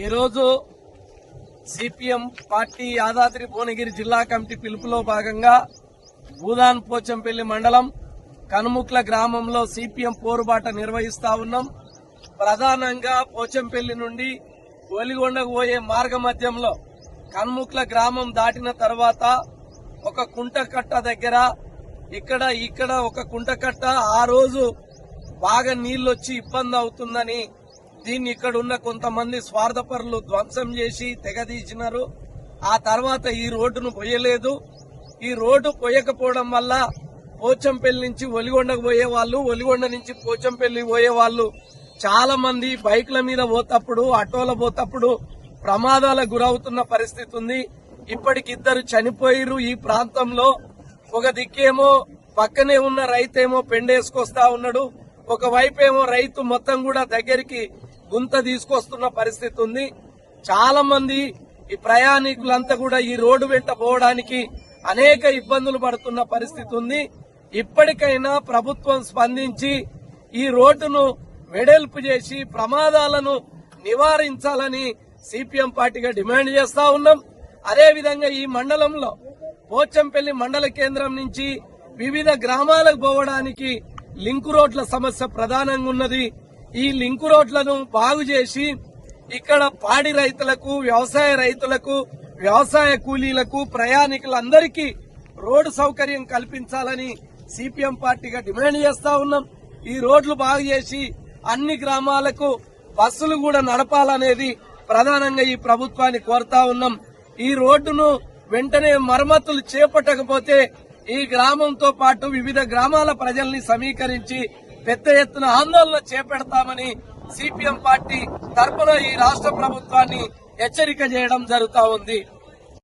ఈరోజు CPM party Yadadri Bhuvanagiri జిల్లా committee పిలుపులో భాగంగా భూదాన్ పోచంపల్లి మండలం కనుముక్ల గ్రామంలో సిపిఎం పోరుబాట నిర్వహిస్తా ఉన్నాం. ప్రధానంగా పోచంపల్లి నుండి ఒలిగొండకు పోయే మార్గ మధ్యంలో కనుముక్ల గ్రామం దాటిన తర్వాత ఒక కుంటకట్ట దగ్గర ఇక్కడ ఒక కుంటకట్ట ఆ రోజు బాగా నీళ్లొచ్చి ఇబ్బంది అవుతుందని దీన్ని ఇక్కడ ఉన్న కొంతమంది స్వార్థపరులు ధ్వంసం చేసి తెగదీసినారు. ఆ తర్వాత ఈ రోడ్డును పోయలేదు. ఈ రోడ్డు పోయకపోవడం వల్ల పోచంపల్లి నుంచి ఒలిగొండకు పోయే వాళ్ళు, ఒలిగొండ నుంచి పోచంపల్లి పోయే వాళ్ళు చాలా మంది బైక్ల మీద పోతప్పుడు, ఆటోల పోతప్పుడు ప్రమాదాలకు గురవుతున్న పరిస్థితి ఉంది. ఇప్పటికిద్దరు చనిపోయిరు. ఈ ప్రాంతంలో ఒక దిక్కేమో పక్కనే ఉన్న రైతేమో పెండేసుకొస్తా ఉన్నాడు, ఒకవైపేమో రైతు మొత్తం కూడా దగ్గరికి గుంత తీసుకొస్తున్న పరిస్థితి ఉంది. చాలా మంది ఈ ప్రయాణికులంతా కూడా ఈ రోడ్డు వెంట పోవడానికి అనేక ఇబ్బందులు పడుతున్న పరిస్థితి ఉంది. ఇప్పటికైనా ప్రభుత్వం స్పందించి ఈ రోడ్డును వెడల్పు చేసి ప్రమాదాలను నివారించాలని సిపిఎం పార్టీగా డిమాండ్ చేస్తా ఉన్నాం. అదేవిధంగా ఈ మండలంలో పోచంపల్లి మండల కేంద్రం నుంచి వివిధ గ్రామాలకు పోవడానికి లింకు రోడ్ల సమస్య ప్రధానంగా ఉన్నది. ఈ లింకు రోడ్లను బాగు చేసి ఇక్కడ పాడి రైతులకు, వ్యవసాయ రైతులకు, వ్యవసాయ కూలీలకు, ప్రయాణికులందరికీ రోడ్డు సౌకర్యం కల్పించాలని సిపిఎం పార్టీగా డిమాండ్ చేస్తా ఉన్నాం. ఈ రోడ్లు బాగు చేసి అన్ని గ్రామాలకు బస్సులు కూడా నడపాలనేది ప్రధానంగా ఈ ప్రభుత్వాన్ని కోరుతా ఉన్నాం. ఈ రోడ్డును వెంటనే మరమ్మతులు చేపట్టకపోతే ఈ గ్రామంతో పాటు వివిధ గ్రామాల ప్రజల్ని సమీకరించి పెద్ద ఎత్తున ఆందోళన చేపడతామని సిపిఎం పార్టీ తరఫున ఈ రాష్ట్ర ప్రభుత్వాన్ని హెచ్చరిక చేయడం జరుగుతా ఉంది.